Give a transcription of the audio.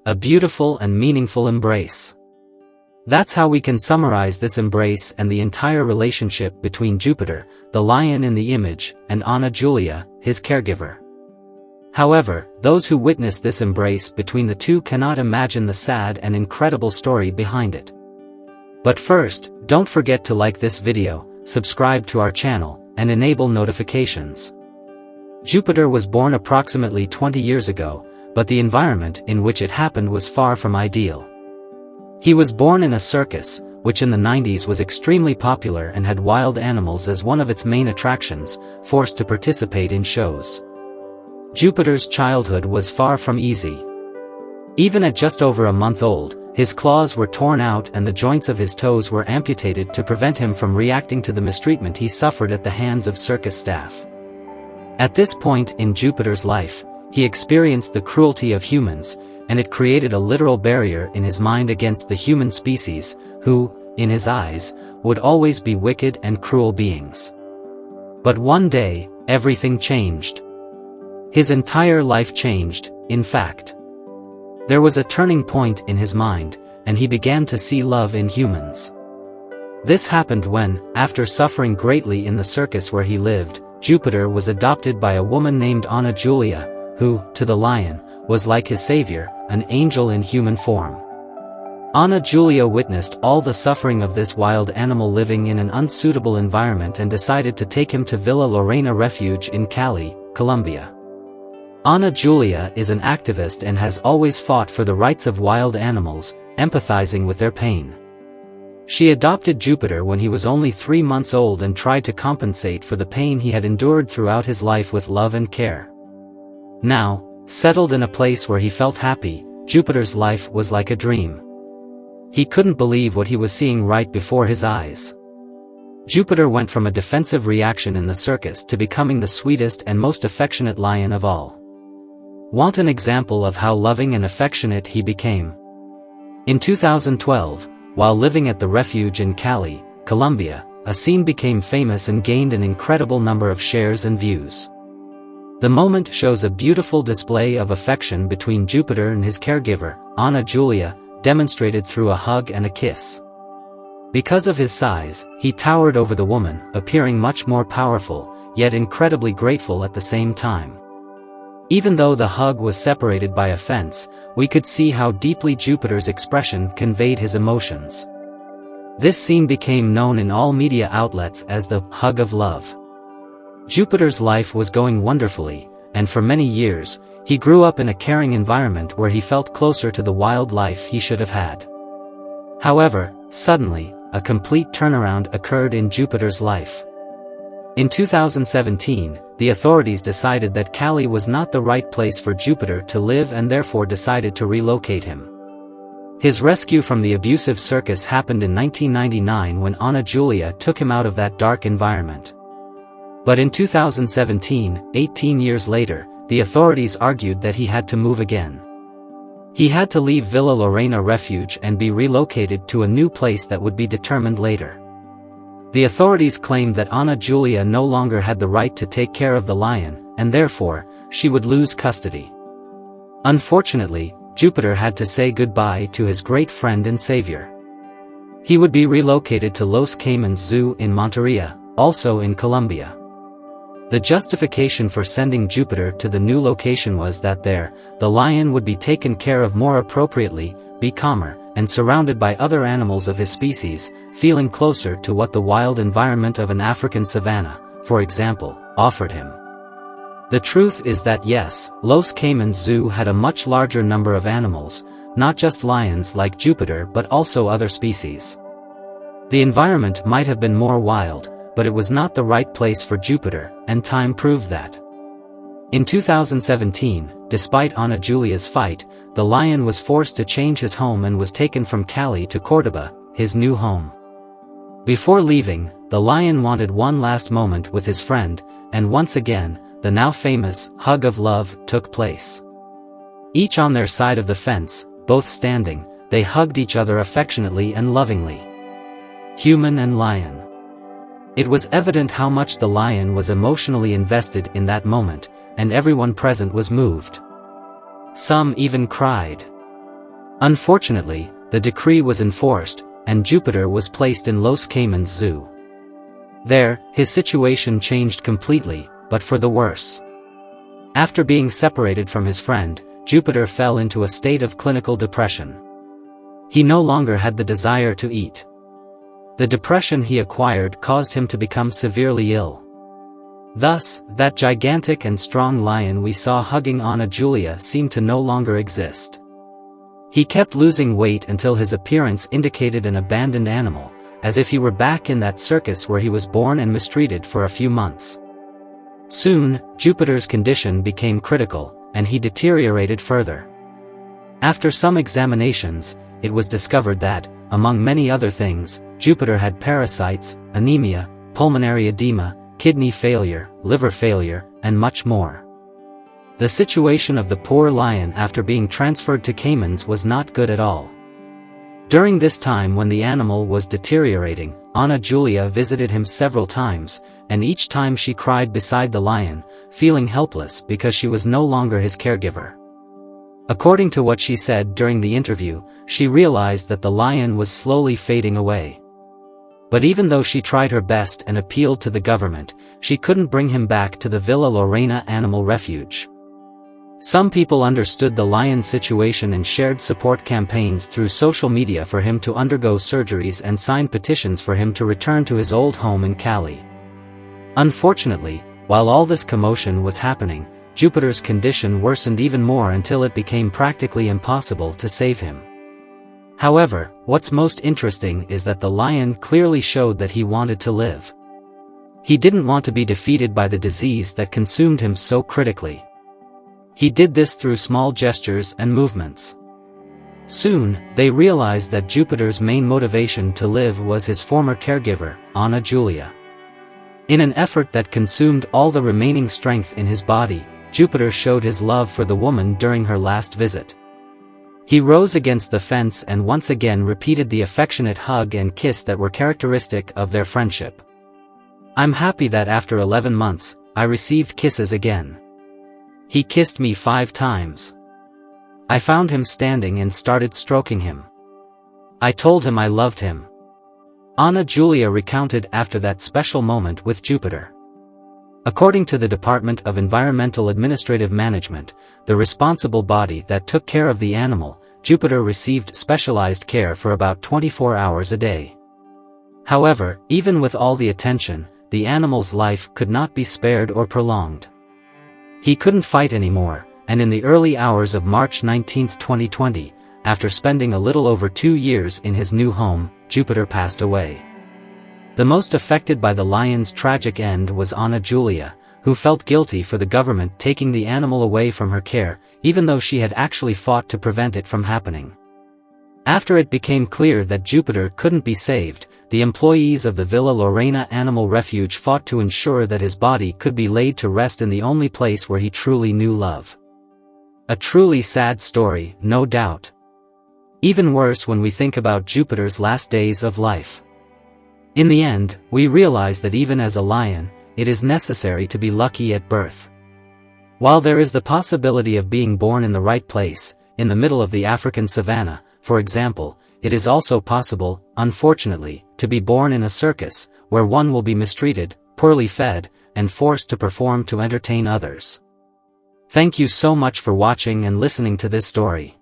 A beautiful and meaningful embrace. That's how we can summarize this embrace and the entire relationship between Jupiter, the lion in the image, and Ana Julia, his caregiver. However, those who witness this embrace between the two cannot imagine the sad and incredible story behind it. But first, don't forget to like this video, subscribe to our channel, and enable notifications. Jupiter was born approximately 20 years ago, but the environment in which it happened was far from ideal. He was born in a circus, which in the 90s was extremely popular and had wild animals as one of its main attractions, forced to participate in shows. Jupiter's childhood was far from easy. Even at just over a month old, his claws were torn out and the joints of his toes were amputated to prevent him from reacting to the mistreatment he suffered at the hands of circus staff. At this point in Jupiter's life, he experienced the cruelty of humans, and it created a literal barrier in his mind against the human species, who, in his eyes, would always be wicked and cruel beings. But one day, everything changed. His entire life changed, in fact. There was a turning point in his mind, and he began to see love in humans. This happened when, after suffering greatly in the circus where he lived, Jupiter was adopted by a woman named Ana Julia, who, to the lion, was like his savior, an angel in human form. Ana Julia witnessed all the suffering of this wild animal living in an unsuitable environment and decided to take him to Villa Lorena Refuge in Cali, Colombia. Ana Julia is an activist and has always fought for the rights of wild animals, empathizing with their pain. She adopted Jupiter when he was only 3 months old and tried to compensate for the pain he had endured throughout his life with love and care. Now, settled in a place where he felt happy, Jupiter's life was like a dream. He couldn't believe what he was seeing right before his eyes. Jupiter went from a defensive reaction in the circus to becoming the sweetest and most affectionate lion of all. Want an example of how loving and affectionate he became? In 2012, while living at the refuge in Cali, Colombia, a scene became famous and gained an incredible number of shares and views. The moment shows a beautiful display of affection between Jupiter and his caregiver, Ana Julia, demonstrated through a hug and a kiss. Because of his size, he towered over the woman, appearing much more powerful, yet incredibly grateful at the same time. Even though the hug was separated by a fence, we could see how deeply Jupiter's expression conveyed his emotions. This scene became known in all media outlets as the hug of love. Jupiter's life was going wonderfully, and for many years, he grew up in a caring environment where he felt closer to the wild life he should have had. However, suddenly, a complete turnaround occurred in Jupiter's life. In 2017, the authorities decided that Cali was not the right place for Jupiter to live and therefore decided to relocate him. His rescue from the abusive circus happened in 1999 when Ana Julia took him out of that dark environment. But in 2017, 18 years later, the authorities argued that he had to move again. He had to leave Villa Lorena Refuge and be relocated to a new place that would be determined later. The authorities claimed that Ana Julia no longer had the right to take care of the lion, and therefore, she would lose custody. Unfortunately, Jupiter had to say goodbye to his great friend and savior. He would be relocated to Los Caimans Zoo in Monteria, also in Colombia. The justification for sending Jupiter to the new location was that there, the lion would be taken care of more appropriately, be calmer, and surrounded by other animals of his species, feeling closer to what the wild environment of an African savanna, for example, offered him. The truth is that yes, Los Caimans Zoo had a much larger number of animals, not just lions like Jupiter but also other species. The environment might have been more wild, but it was not the right place for Jupiter, and time proved that. In 2017, despite Ana Julia's fight, the lion was forced to change his home and was taken from Cali to Córdoba, his new home. Before leaving, the lion wanted one last moment with his friend, and once again, the now famous hug of love took place. Each on their side of the fence, both standing, they hugged each other affectionately and lovingly. Human and lion. It was evident how much the lion was emotionally invested in that moment, and everyone present was moved. Some even cried. Unfortunately, the decree was enforced, and Jupiter was placed in Los Caimans Zoo. There, his situation changed completely, but for the worse. After being separated from his friend, Jupiter fell into a state of clinical depression. He no longer had the desire to eat. The depression he acquired caused him to become severely ill. Thus, that gigantic and strong lion we saw hugging Ana Julia seemed to no longer exist. He kept losing weight until his appearance indicated an abandoned animal, as if he were back in that circus where he was born and mistreated for a few months. Soon, Jupiter's condition became critical, and he deteriorated further. After some examinations, it was discovered that, among many other things, Jupiter had parasites, anemia, pulmonary edema, kidney failure, liver failure, and much more. The situation of the poor lion after being transferred to Caimans was not good at all. During this time when the animal was deteriorating, Ana Julia visited him several times, and each time she cried beside the lion, feeling helpless because she was no longer his caregiver. According to what she said during the interview, she realized that the lion was slowly fading away. But even though she tried her best and appealed to the government, she couldn't bring him back to the Villa Lorena Animal Refuge. Some people understood the lion's situation and shared support campaigns through social media for him to undergo surgeries and signed petitions for him to return to his old home in Cali. Unfortunately, while all this commotion was happening, Jupiter's condition worsened even more until it became practically impossible to save him. However, what's most interesting is that the lion clearly showed that he wanted to live. He didn't want to be defeated by the disease that consumed him so critically. He did this through small gestures and movements. Soon, they realized that Jupiter's main motivation to live was his former caregiver, Ana Julia. In an effort that consumed all the remaining strength in his body, Jupiter showed his love for the woman during her last visit. He rose against the fence and once again repeated the affectionate hug and kiss that were characteristic of their friendship. "I'm happy that after 11 months, I received kisses again. He kissed me 5 times. I found him standing and started stroking him. I told him I loved him." Ana Julia recounted after that special moment with Jupiter. According to the Department of Environmental Administrative Management, the responsible body that took care of the animal, Jupiter received specialized care for about 24 hours a day. However, even with all the attention, the animal's life could not be spared or prolonged. He couldn't fight anymore, and in the early hours of March 19, 2020, after spending a little over 2 years in his new home, Jupiter passed away. The most affected by the lion's tragic end was Ana Julia, who felt guilty for the government taking the animal away from her care, even though she had actually fought to prevent it from happening. After it became clear that Jupiter couldn't be saved, the employees of the Villa Lorena Animal Refuge fought to ensure that his body could be laid to rest in the only place where he truly knew love. A truly sad story, no doubt. Even worse when we think about Jupiter's last days of life. In the end, we realize that even as a lion, it is necessary to be lucky at birth. While there is the possibility of being born in the right place, in the middle of the African savanna, for example, it is also possible, unfortunately, to be born in a circus, where one will be mistreated, poorly fed, and forced to perform to entertain others. Thank you so much for watching and listening to this story.